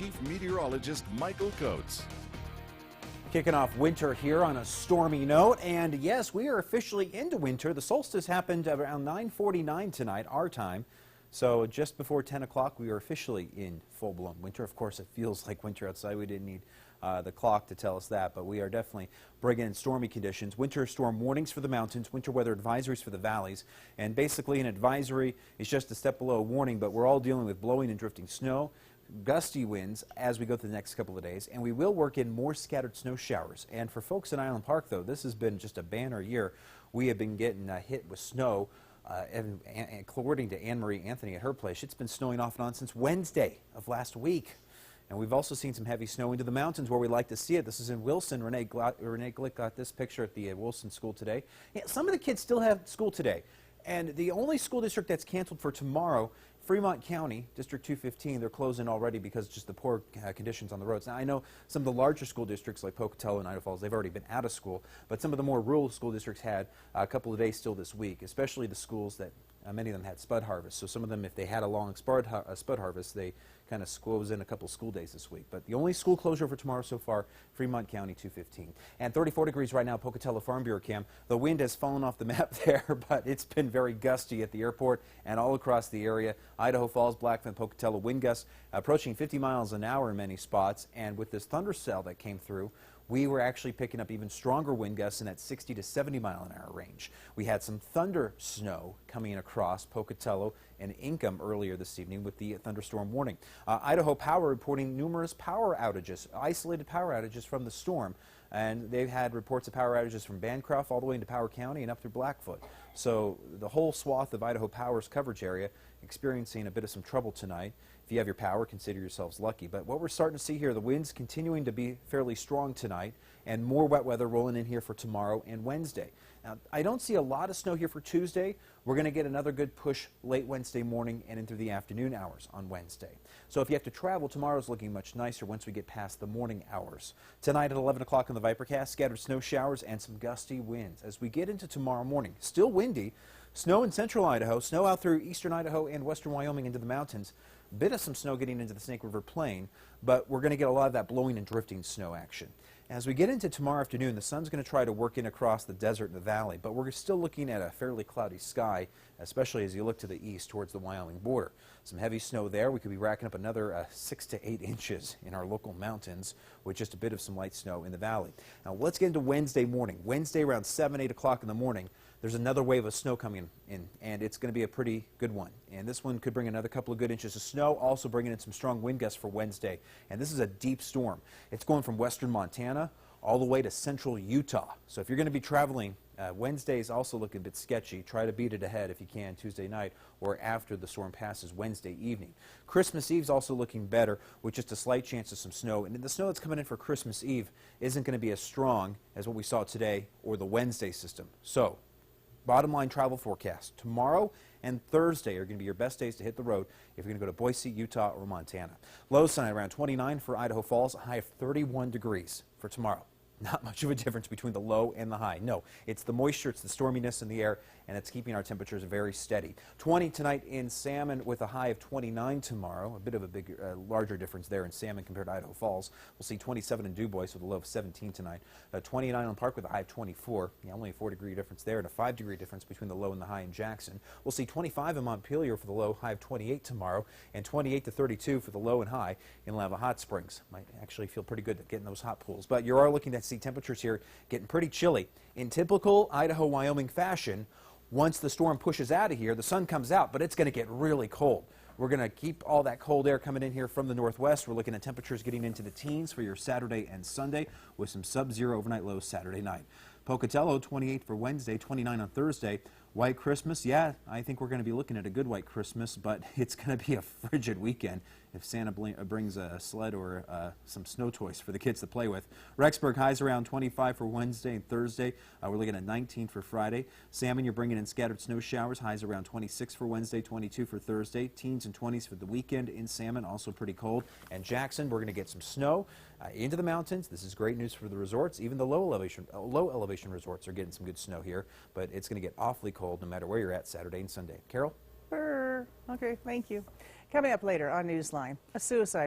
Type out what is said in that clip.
Chief Meteorologist Michael Coates. Kicking off winter here on a stormy note, and yes, we are officially into winter. The solstice happened around 9:49 tonight, our time. So just before 10 o'clock, we are officially in full-blown winter. Of course, it feels like winter outside. We didn't need the clock to tell us that, but we are definitely bringing in stormy conditions. Winter storm warnings for the mountains, winter weather advisories for the valleys, and basically an advisory is just a step below a warning, but we're all dealing with blowing and drifting snow, gusty winds as we go through the next couple of days, and we will work in more scattered snow showers. And for folks in Island Park, though, this has been just a banner year. We have been getting hit with snow. And according to Anne Marie Anthony at her place, it's been snowing off and on since Wednesday of last week. And we've also seen some heavy snow into the mountains where we like to see it. This is in Wilson. Renee Glick got this picture at the Wilson school today. Yeah, some of the kids still have school today. And the only school district that's canceled for tomorrow, Fremont County, District 215, they're closing already because of just the poor conditions on the roads. Now, I know some of the larger school districts like Pocatello and Idaho Falls, they've already been out of school, but some of the more rural school districts had a couple of days still this week, especially the schools that many of them had spud harvest. So some of them, if they had a long spud harvest, they kind of squoze in a couple school days this week. But the only school closure for tomorrow so far, Fremont County 215. And 34 degrees right now, Pocatello Farm Bureau Cam. The wind has fallen off the map there, but it's been very gusty at the airport and all across the area. Idaho Falls, Blackfin, Pocatello, wind gusts approaching 50 miles an hour in many spots. And with this thunder cell that came through, we were actually picking up even stronger wind gusts in that 60 to 70 mile an hour range. We had some thunder snow coming across Pocatello and Income earlier this evening with the thunderstorm warning. Idaho Power reporting numerous power outages, isolated power outages from the storm. And they've had reports of power outages from Bancroft all the way into Power County and up through Blackfoot. So the whole swath of Idaho Power's coverage area experiencing a bit of some trouble tonight. If you have your power, consider yourselves lucky. But what we're starting to see here, the winds continuing to be fairly strong tonight and more wet weather rolling in here for tomorrow and Wednesday. Now, I don't see a lot of snow here for Tuesday. We're going to get another good push late Wednesday morning and into the afternoon hours on Wednesday. So if you have to travel, tomorrow's looking much nicer once we get past the morning hours. Tonight at 11 o'clock on the Vipercast, scattered snow showers and some gusty winds. As we get into tomorrow morning, still windy, snow in central Idaho, snow out through eastern Idaho and western Wyoming into the mountains. Bit of some snow getting into the Snake River Plain, but we're going to get a lot of that blowing and drifting snow action. As we get into tomorrow afternoon, the sun's going to try to work in across the desert and the valley, but we're still looking at a fairly cloudy sky, especially as you look to the east towards the Wyoming border. Some heavy snow there. We could be racking up another 6 to 8 inches in our local mountains with just a bit of some light snow in the valley. Now let's get into Wednesday morning. Wednesday around 7, 8 o'clock in the morning. There's another wave of snow coming in, and it's going to be a pretty good one. And this one could bring another couple of good inches of snow, also bringing in some strong wind gusts for Wednesday. And this is a deep storm. It's going from western Montana all the way to central Utah. So if you're going to be traveling, Wednesday is also looking a bit sketchy. Try to beat it ahead if you can Tuesday night or after the storm passes Wednesday evening. Christmas Eve is also looking better with just a slight chance of some snow. And the snow that's coming in for Christmas Eve isn't going to be as strong as what we saw today or the Wednesday system. So bottom line travel forecast. Tomorrow and Thursday are going to be your best days to hit the road if you're going to go to Boise, Utah, or Montana. Lows tonight around 29 for Idaho Falls, a high of 31 degrees for tomorrow. Not much of a difference between the low and the high. No, it's the moisture, it's the storminess in the air, and it's keeping our temperatures very steady. 20 tonight in Salmon with a high of 29 tomorrow. A bit of a larger difference there in Salmon compared to Idaho Falls. We'll see 27 in DuBois with a low of 17 tonight. 20 in Island Park with a high of 24. Yeah, only a 4-degree difference there and a 5-degree difference between the low and the high in Jackson. We'll see 25 in Montpelier for the low, high of 28 tomorrow, and 28 to 32 for the low and high in Lava Hot Springs. Might actually feel pretty good at getting those hot pools. But you are looking at see temperatures here getting pretty chilly. In typical Idaho-Wyoming fashion, once the storm pushes out of here, the sun comes out, but it's going to get really cold. We're going to keep all that cold air coming in here from the northwest. We're looking at temperatures getting into the teens for your Saturday and Sunday with some sub-zero overnight lows Saturday night. Pocatello, 28 for Wednesday, 29 on Thursday. White Christmas, yeah, I think we're going to be looking at a good White Christmas, but it's going to be a frigid weekend if Santa brings a sled or some snow toys for the kids to play with. Rexburg, highs around 25 for Wednesday and Thursday. We're looking at 19 for Friday. Salmon, you're bringing in scattered snow showers, highs around 26 for Wednesday, 22 for Thursday. Teens and 20s for the weekend in Salmon, also pretty cold. And Jackson, we're going to get some snow into the mountains. This is great news for the resorts. Even the low elevation resorts are getting some good snow here, but it's going to get awfully cold no matter where you're at Saturday and Sunday. Carol? Okay, thank you. Coming up later on Newsline, a suicide